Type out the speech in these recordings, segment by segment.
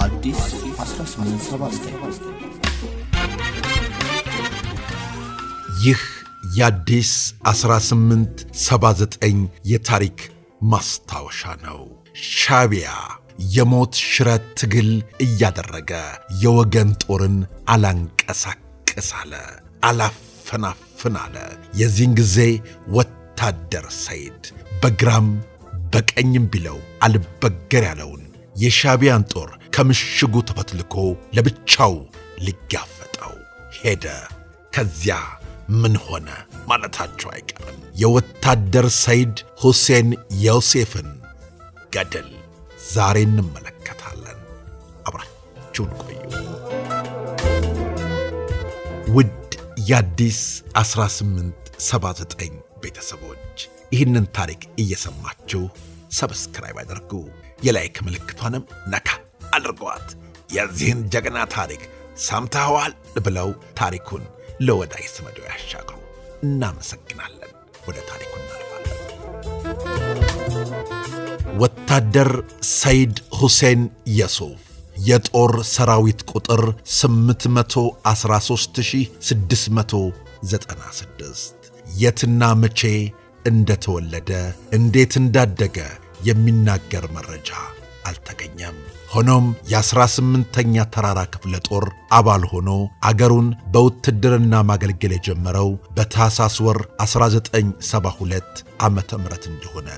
አዲስ 1879 ይህ የአዲስ 1879 የታሪክ ማስታወሻ ነው። ሻዕቢያ የሞት ሽረት ትግል እያደረገ የወገን ጦርን አላንቀሳቅስ አለ፣ አላፈናፍን አለ። የዚህን ጊዜ ወታደር ሰይድ በግራም በቀኝም ቢለው አልበገር ያለውን የሻዕቢያን ጦር ከምሽጉ ተፈትልኮ ለብቻው ሊጋፈጠው ሄደ። ከዚያ ምን ሆነ ማለታቸው አይቀርም። የወታደር ሰይድ ሁሴን ዮሴፍን ገድል ዛሬ እንመለከታለን። አብራችሁን ቆዩ። ውድ የአዲስ 1879 ቤተሰቦች ይህንን ታሪክ እየሰማችሁ ሰብስክራይብ አድርጉ፣ የላይክ ምልክቷንም ነካ አድርጓት። የዚህን ጀግና ታሪክ ሰምተዋል ብለው ታሪኩን ለወዳጅ ዘመዶ ያሻግሩ። እናመሰግናለን። ወደ ታሪኩ እናልፋለን። ወታደር ሰይድ ሁሴን ዮሴፍ የጦር ሰራዊት ቁጥር 813696 የትና መቼ እንደተወለደ እንዴት እንዳደገ የሚናገር መረጃ አልተገኘም። ሆኖም የ18ኛ ተራራ ክፍለ ጦር አባል ሆኖ አገሩን በውትድርና ማገልገል የጀመረው በታኅሳስ ወር 1972 ዓመተ ምህረት እንደሆነ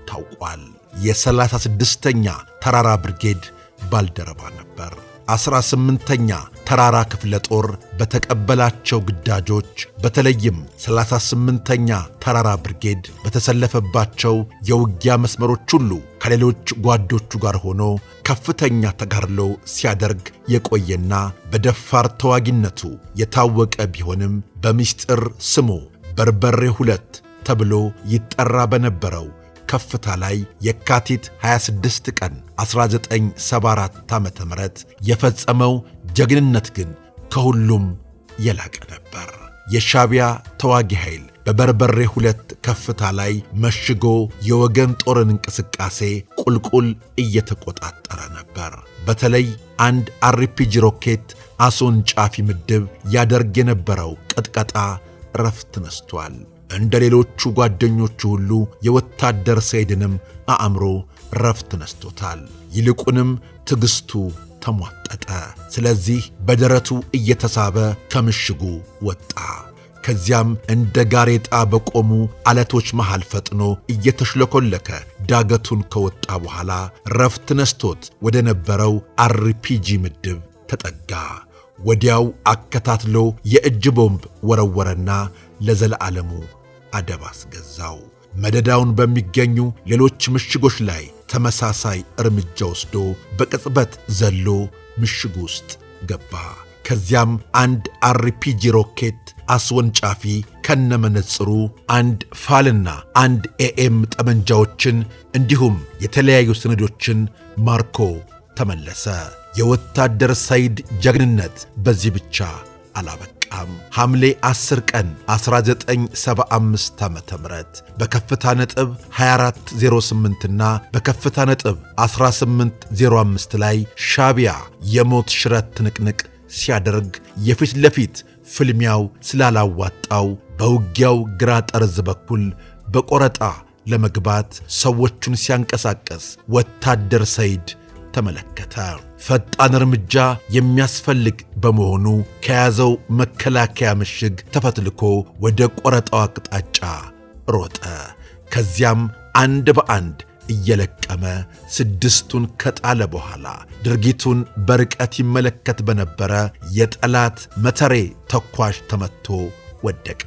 ታውቋል። የ36ኛ ተራራ ብርጌድ ባልደረባ ነበር። 18ኛ ተራራ ክፍለ ጦር በተቀበላቸው ግዳጆች በተለይም 38ኛ ተራራ ብርጌድ በተሰለፈባቸው የውጊያ መስመሮች ሁሉ ከሌሎች ጓዶቹ ጋር ሆኖ ከፍተኛ ተጋድሎ ሲያደርግ የቆየና በደፋር ተዋጊነቱ የታወቀ ቢሆንም በምስጢር ስሙ በርበሬ 2 ተብሎ ይጠራ በነበረው ከፍታ ላይ የካቲት 26 ቀን 1974 ዓ.ም የፈጸመው ጀግንነት ግን ከሁሉም የላቀ ነበር። የሻዕቢያ ተዋጊ ኃይል በበርበሬ 2 ከፍታ ላይ መሽጎ የወገን ጦርን እንቅስቃሴ ቁልቁል እየተቆጣጠረ ነበር። በተለይ አንድ አርፒጂ ሮኬት አስወንጫፊ ምድብ ያደርግ የነበረው ቅጥቀጣ ረፍት ነስቷል። እንደ ሌሎቹ ጓደኞቹ ሁሉ የወታደር ሰይድንም አእምሮ ረፍት ነስቶታል። ይልቁንም ትዕግሥቱ ተሟጠጠ። ስለዚህ በደረቱ እየተሳበ ከምሽጉ ወጣ። ከዚያም እንደ ጋሬጣ በቆሙ ዓለቶች መሃል ፈጥኖ እየተሽለኮለከ ዳገቱን ከወጣ በኋላ ረፍት ነስቶት ወደ ነበረው አርፒጂ ምድብ ተጠጋ። ወዲያው አከታትሎ የእጅ ቦምብ ወረወረና ለዘለዓለሙ አደብ አስገዛው። መደዳውን በሚገኙ ሌሎች ምሽጎች ላይ ተመሳሳይ እርምጃ ወስዶ በቅጽበት ዘሎ ምሽግ ውስጥ ገባ። ከዚያም አንድ አርፒጂ ሮኬት አስወንጫፊ ከነመነጽሩ፣ አንድ ፋልና አንድ ኤኤም ጠመንጃዎችን እንዲሁም የተለያዩ ሰነዶችን ማርኮ ተመለሰ። የወታደር ሰይድ ጀግንነት በዚህ ብቻ አላበቃም። ሐምሌ 10 ቀን 1975 ዓ.ም በከፍታ ነጥብ 2408 እና በከፍታ ነጥብ 1805 ላይ ሻዕቢያ የሞት ሽረት ትንቅንቅ ሲያደርግ የፊት ለፊት ፍልሚያው ስላላዋጣው በውጊያው ግራ ጠርዝ በኩል በቆረጣ ለመግባት ሰዎቹን ሲያንቀሳቀስ ወታደር ሰይድ ተመለከተ። ፈጣን እርምጃ የሚያስፈልግ በመሆኑ ከያዘው መከላከያ ምሽግ ተፈትልኮ ወደ ቆረጣው አቅጣጫ ሮጠ። ከዚያም አንድ በአንድ እየለቀመ 6ቱን ከጣለ በኋላ ድርጊቱን በርቀት ይመለከት በነበረ የጠላት መተሬ ተኳሽ ተመትቶ ወደቀ።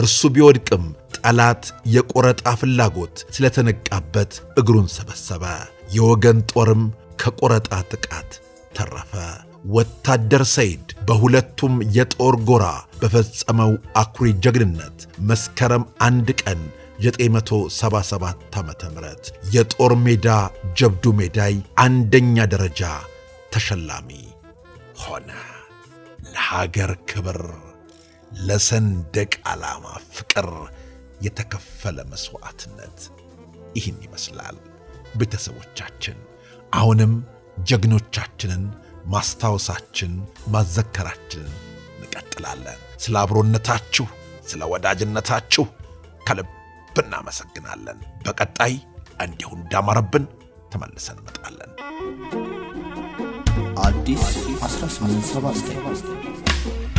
እርሱ ቢወድቅም ጠላት የቆረጣ ፍላጎት ስለተነቃበት እግሩን ሰበሰበ። የወገን ጦርም ከቆረጣ ጥቃት ተረፈ። ወታደር ሰይድ በሁለቱም የጦር ጎራ በፈጸመው አኩሪ ጀግንነት መስከረም 1 ቀን 977 ዓ.ም የጦር ሜዳ ጀብዱ ሜዳይ አንደኛ ደረጃ ተሸላሚ ሆነ። ለሀገር ክብር፣ ለሰንደቅ ዓላማ ፍቅር የተከፈለ መስዋዕትነት ይህን ይመስላል። ቤተሰቦቻችን አሁንም ጀግኖቻችንን ማስታወሳችን ማዘከራችንን እንቀጥላለን። ስለ አብሮነታችሁ፣ ስለ ወዳጅነታችሁ ከልብ እናመሰግናለን። በቀጣይ እንዲሁ እንዳማረብን ተመልሰን እንመጣለን። አዲስ 1879